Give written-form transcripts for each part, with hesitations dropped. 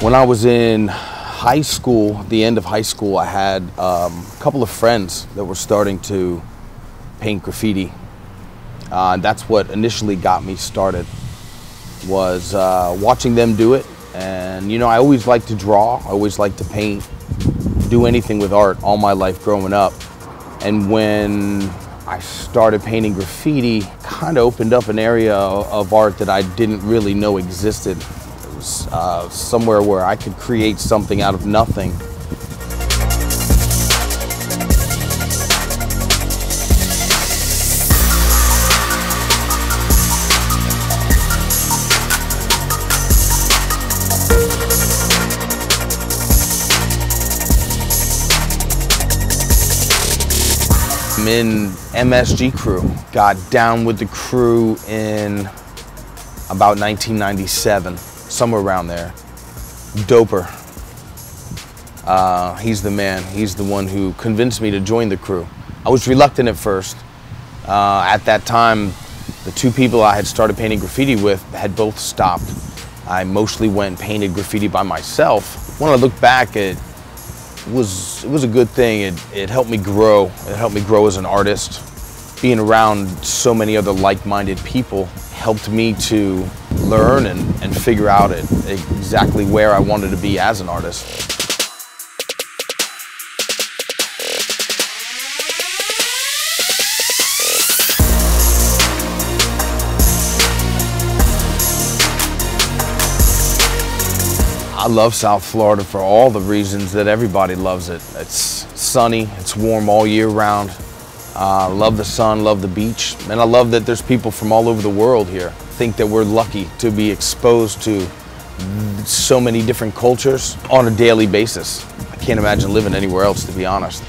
When I was in high school, at the end of high school, I had a couple of friends that were starting to paint graffiti. That's what initially got me started, was watching them do it. And you know, I always liked to draw, I always liked to paint, do anything with art all my life growing up. And when I started painting graffiti, kind of opened up an area of art that I didn't really know existed. It was somewhere where I could create something out of nothing. I'm in MSG crew, got down with the crew in about 1997, somewhere around there. Doper, he's the man, he's the one who convinced me to join the crew. I was reluctant at first. At that time, the two people I had started painting graffiti with had both stopped. I mostly went and painted graffiti by myself. When I look back, it was a good thing. It helped me grow. It helped me grow as an artist. Being around so many other like-minded people helped me to learn and figure out exactly where I wanted to be as an artist. I love South Florida for all the reasons that everybody loves it. It's sunny, it's warm all year round. Love the sun, love the beach, and I love that there's people from all over the world here. I think that we're lucky to be exposed to so many different cultures on a daily basis. I can't imagine living anywhere else, to be honest.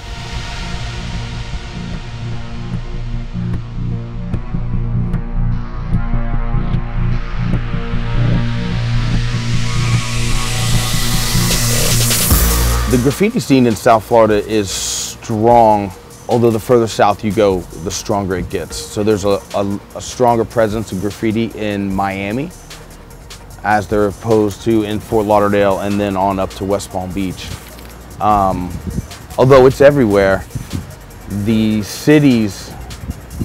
The graffiti scene in South Florida is strong, although the further south you go, the stronger it gets. So there's a stronger presence of graffiti in Miami as they're opposed to in Fort Lauderdale and then on up to West Palm Beach. Although it's everywhere, the cities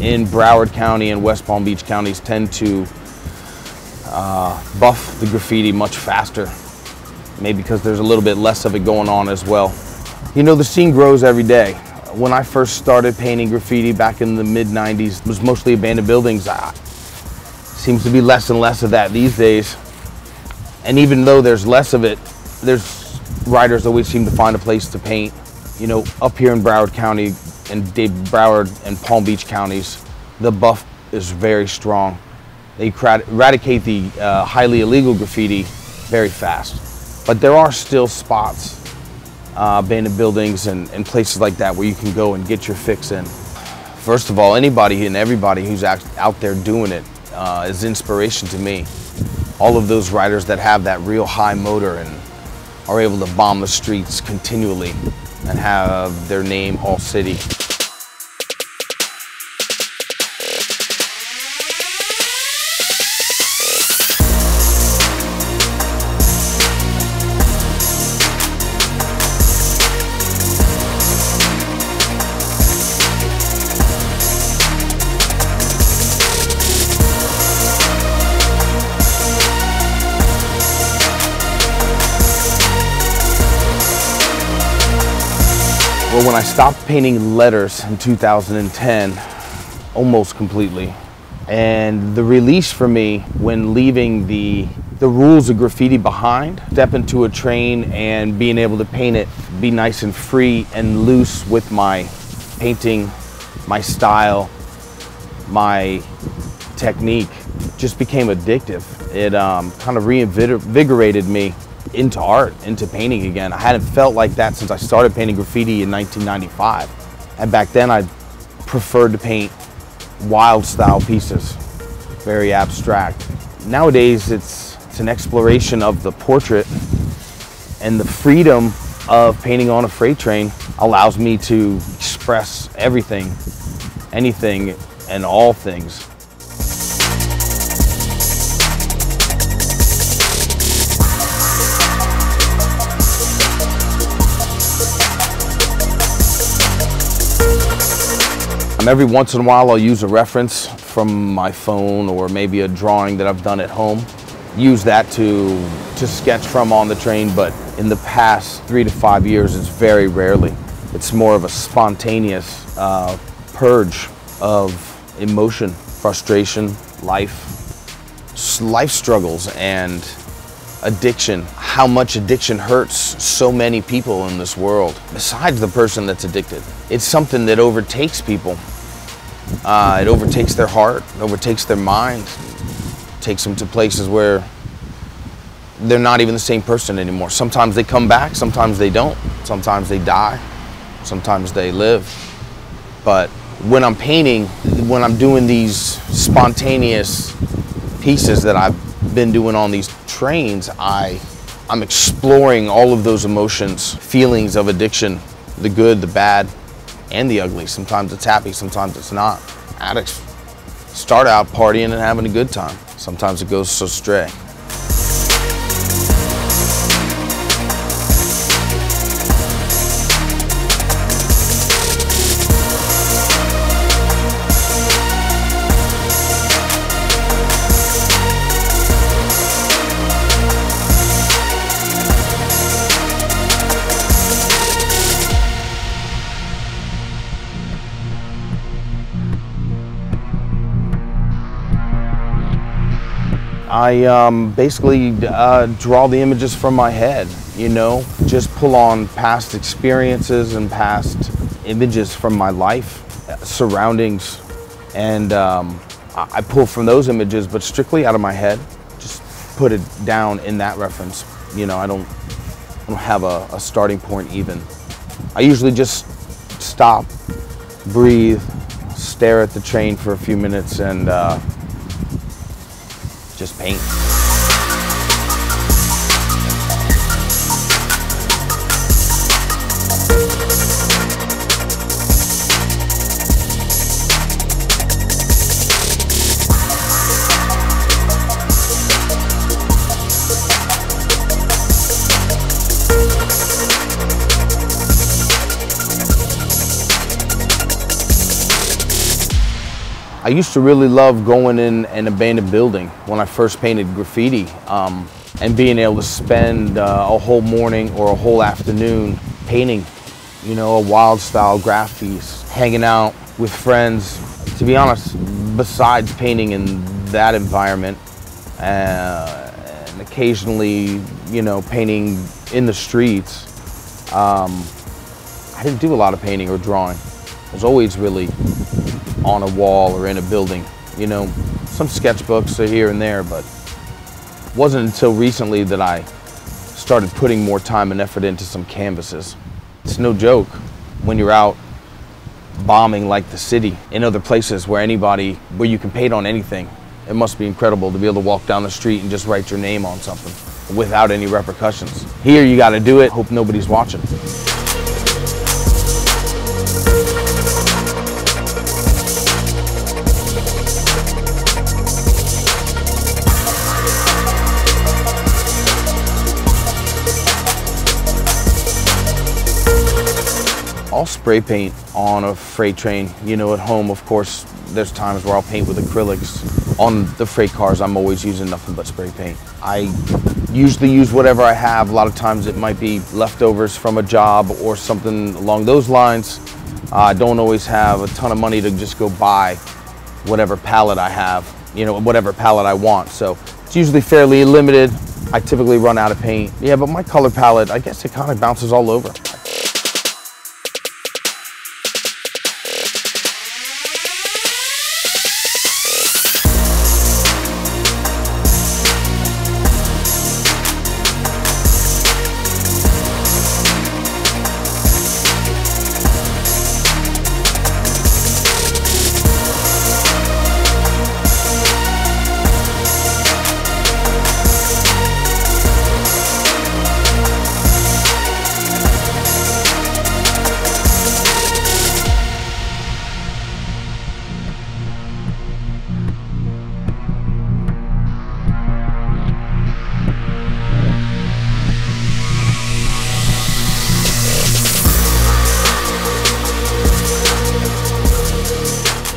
in Broward County and West Palm Beach counties tend to buff the graffiti much faster. Maybe because there's a little bit less of it going on as well. You know, the scene grows every day. When I first started painting graffiti back in the mid-90s, it was mostly abandoned buildings. Seems to be less and less of that these days. And even though there's less of it, there's writers always seem to find a place to paint. You know, up here in Broward County and Broward and Palm Beach counties, the buff is very strong. They eradicate the highly illegal graffiti very fast. But there are still spots, abandoned buildings and places like that where you can go and get your fix in. First of all, anybody and everybody who's out there doing it is inspiration to me. All of those riders that have that real high motor and are able to bomb the streets continually and have their name all city. Well, when I stopped painting letters in 2010, almost completely, and the release for me when leaving the rules of graffiti behind, step into a train and being able to paint it, be nice and free and loose with my painting, my style, my technique, just became addictive. It kind of reinvigorated me into art, into painting again. I hadn't felt like that since I started painting graffiti in 1995. And back then I preferred to paint wild style pieces, very abstract. Nowadays it's an exploration of the portrait, and the freedom of painting on a freight train allows me to express everything, anything and all things. Every once in a while I'll use a reference from my phone or maybe a drawing that I've done at home. Use that to sketch from on the train, but in the past 3 to 5 years it's very rarely. It's more of a spontaneous purge of emotion, frustration, life struggles, and addiction. How much addiction hurts so many people in this world, besides the person that's addicted. It's something that overtakes people. It overtakes their heart, it overtakes their mind, takes them to places where they're not even the same person anymore. Sometimes they come back, sometimes they don't. Sometimes they die, sometimes they live. But when I'm painting, when I'm doing these spontaneous pieces that I've been doing on these trains, I'm exploring all of those emotions, feelings of addiction, the good, the bad, and the ugly. Sometimes it's happy, sometimes it's not. Addicts start out partying and having a good time. Sometimes it goes astray. I basically draw the images from my head, you know, just pull on past experiences and past images from my life, surroundings, and I pull from those images, but strictly out of my head, just put it down in that reference. You know, I don't have a starting point even. I usually just stop, breathe, stare at the train for a few minutes, and just paint. I used to really love going in an abandoned building when I first painted graffiti, and being able to spend a whole morning or a whole afternoon painting, you know, a wild style graffitis, hanging out with friends. To be honest, besides painting in that environment and occasionally, you know, painting in the streets, I didn't do a lot of painting or drawing. I was always really on a wall or in a building, you know, some sketchbooks here and there, but it wasn't until recently that I started putting more time and effort into some canvases. It's no joke when you're out bombing like the city in other places where you can paint on anything. It must be incredible to be able to walk down the street and just write your name on something without any repercussions. Here you got to do it, hope nobody's watching. I'll spray paint on a freight train. You know, at home, of course, there's times where I'll paint with acrylics. On the freight cars, I'm always using nothing but spray paint. I usually use whatever I have. A lot of times it might be leftovers from a job or something along those lines. I don't always have a ton of money to just go buy whatever palette I have, you know, whatever palette I want. So it's usually fairly limited. I typically run out of paint. Yeah, but my color palette, I guess it kind of bounces all over.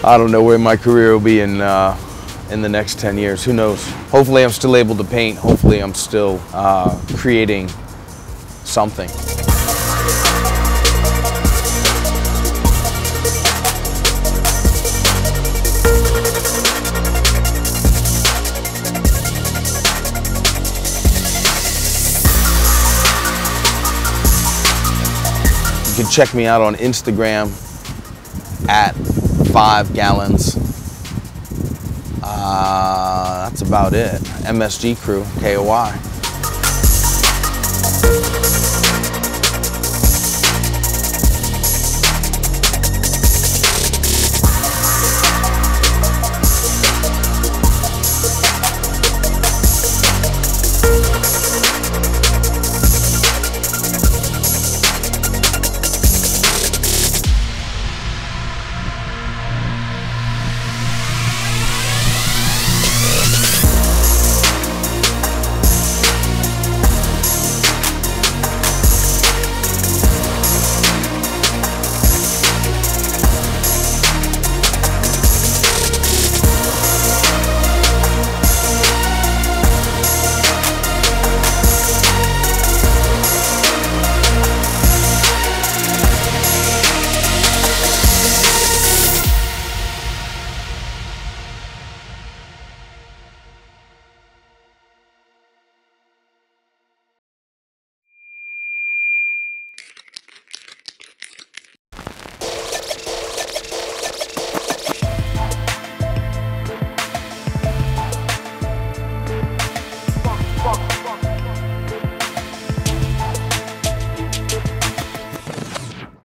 I don't know where my career will be in the next 10 years. Who knows? Hopefully I'm still able to paint. Hopefully I'm still creating something. You can check me out on Instagram at 5 gallons. That's about it. MSG Crew, KOI.